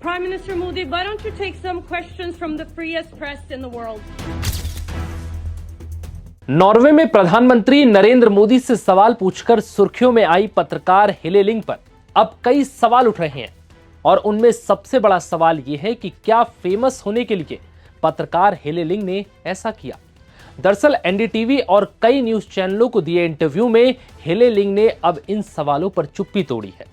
Prime Minister Modi, why don't you take some questions from the freest press in the world? Norway में प्रधानमंत्री नरेंद्र मोदी से सवाल पूछकर सुर्खियों में आई पत्रकार हेले लिंग पर अब कई सवाल उठ रहे हैं और उनमें सबसे बड़ा सवाल यह है कि क्या फेमस होने के लिए पत्रकार हेले लिंग ने ऐसा किया। दरअसल एनडीटीवी और कई न्यूज चैनलों को दिए इंटरव्यू में हेले लिंग ने अब इन सवालों पर चुप्पी तोड़ी है।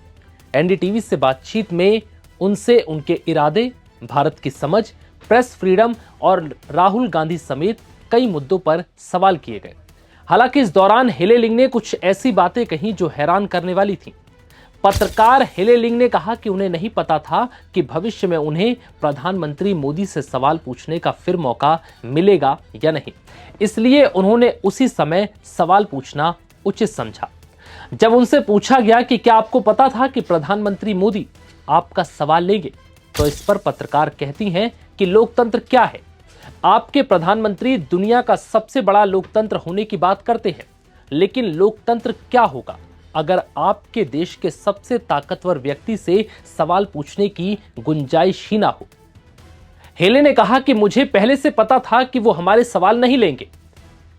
एनडीटीवी से बातचीत में उनसे उनके इरादे, भारत की समझ, प्रेस फ्रीडम और राहुल गांधी समेत कई मुद्दों पर सवाल किए गए। हालांकि इस दौरान हेले लिंग ने कुछ ऐसी बातें कही जो हैरान करने वाली थी। पत्रकार हेले लिंग ने कहा कि उन्हें नहीं पता था कि भविष्य में उन्हें प्रधानमंत्री मोदी से सवाल पूछने का फिर मौका मिलेगा या नहीं, इसलिए उन्होंने उसी समय सवाल पूछना उचित समझा। जब उनसे पूछा गया कि क्या आपको पता था कि प्रधानमंत्री मोदी आपका सवाल लेंगे, तो इस पर पत्रकार कहती हैं कि लोकतंत्र क्या है। आपके प्रधानमंत्री दुनिया का सबसे बड़ा लोकतंत्र होने की बात करते हैं, लेकिन लोकतंत्र क्या होगा अगर आपके देश के सबसे ताकतवर व्यक्ति से सवाल पूछने की गुंजाइश ही ना हो। हेले ने कहा कि मुझे पहले से पता था कि वो हमारे सवाल नहीं लेंगे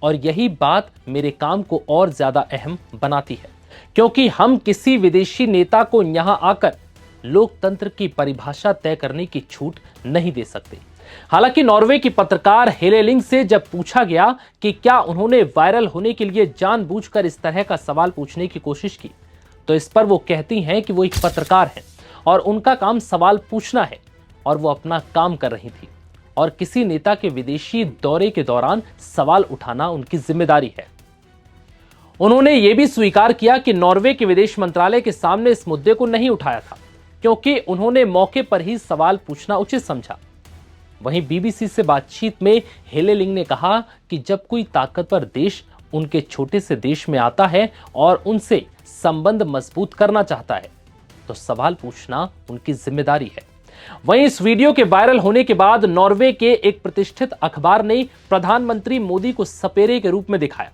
और यही बात मेरे काम को और ज्यादा अहम बनाती है, क्योंकि हम किसी विदेशी नेता को यहां आकर लोकतंत्र की परिभाषा तय करने की छूट नहीं दे सकते। हालांकि नॉर्वे की पत्रकार हेले लिंग से जब पूछा गया कि क्या उन्होंने वायरल होने के लिए जानबूझकर इस तरह का सवाल पूछने की कोशिश की, तो इस पर वो कहती हैं कि वो एक पत्रकार हैं और उनका काम सवाल पूछना है और वो अपना काम कर रही थी और किसी नेता के विदेशी दौरे के दौरान सवाल उठाना उनकी जिम्मेदारी है। उन्होंने ये भी स्वीकार किया कि नॉर्वे के विदेश मंत्रालय के सामने इस मुद्दे को नहीं उठाया था, क्योंकि उन्होंने मौके पर ही सवाल पूछना उचित समझा। वहीं बीबीसी से बातचीत में हेले लिंग ने कहा कि जब कोई ताकतवर देश उनके छोटे से देश में आता है और उनसे संबंध मजबूत करना चाहता है, तो सवाल पूछना उनकी जिम्मेदारी है। वहीं इस वीडियो के वायरल होने के बाद नॉर्वे के एक प्रतिष्ठित अखबार ने प्रधानमंत्री मोदी को सपेरे के रूप में दिखाया।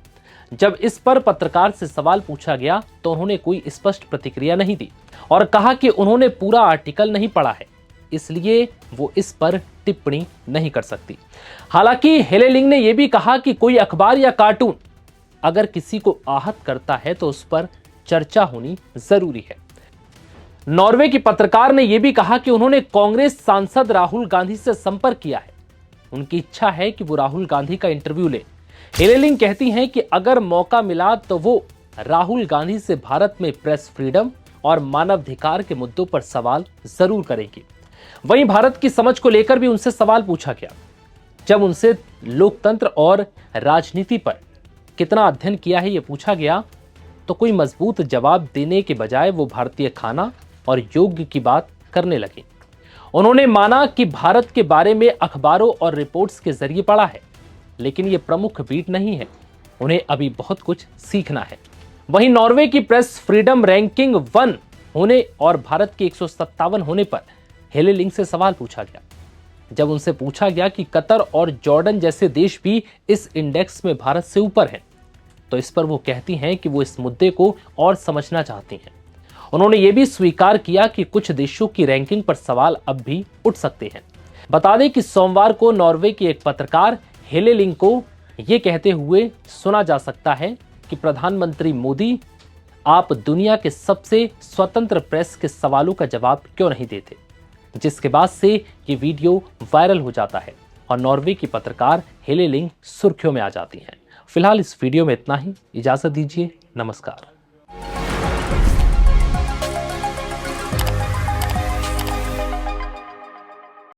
जब इस पर पत्रकार से सवाल पूछा गया तो उन्होंने कोई स्पष्ट प्रतिक्रिया नहीं दी और कहा कि उन्होंने पूरा आर्टिकल नहीं पढ़ा है, इसलिए वो इस पर टिप्पणी नहीं कर सकती। हालांकि हेले लिंग ने यह भी कहा कि कोई अखबार या कार्टून अगर किसी को आहत करता है तो उस पर चर्चा होनी जरूरी है। नॉर्वे की पत्रकार ने यह भी कहा कि उन्होंने कांग्रेस सांसद राहुल गांधी से संपर्क किया है, उनकी इच्छा है कि वो राहुल गांधी का इंटरव्यू ले। हेले लिंग कहती हैं कि अगर मौका मिला तो वो राहुल गांधी से भारत में प्रेस फ्रीडम और मानवाधिकार के मुद्दों पर सवाल जरूर करेगी। वहीं भारत की समझ को लेकर भी उनसे सवाल पूछा गया। जब उनसे लोकतंत्र और राजनीति पर कितना अध्ययन किया है यह पूछा गया, तो कोई मजबूत जवाब देने के बजाय वो भारतीय खाना और योग की बात करने लगी। उन्होंने माना कि भारत के बारे में अखबारों और रिपोर्ट्स के जरिए पढ़ा है, लेकिन यह प्रमुख बीट नहीं है, उन्हें अभी बहुत कुछ सीखना है। वहीं नॉर्वे की प्रेस फ्रीडम रैंकिंग 1 होने और भारत के 157 होने पर हेले लिंग से सवाल पूछा गया। जब उनसे पूछा गया कि कतर और जॉर्डन जैसे देश भी इस इंडेक्स में भारत से ऊपर हैं, तो इस पर वो कहती हैं कि वो इस मुद्दे को और समझना चाहती हैं। उन्होंने ये भी स्वीकार किया कि कुछ देशों की रैंकिंग पर सवाल अब भी उठ सकते हैं। बता दें कि सोमवार को नॉर्वे की एक पत्रकार हेले लिंग को ये कहते हुए सुना जा सकता है कि प्रधानमंत्री मोदी, आप दुनिया के सबसे स्वतंत्र प्रेस के सवालों का जवाब क्यों नहीं देते, जिसके बाद से ये वीडियो वायरल हो जाता है और नॉर्वे की पत्रकार हेले लिंग सुर्खियों में आ जाती हैं। फिलहाल इस वीडियो में इतना ही, इजाजत दीजिए, नमस्कार।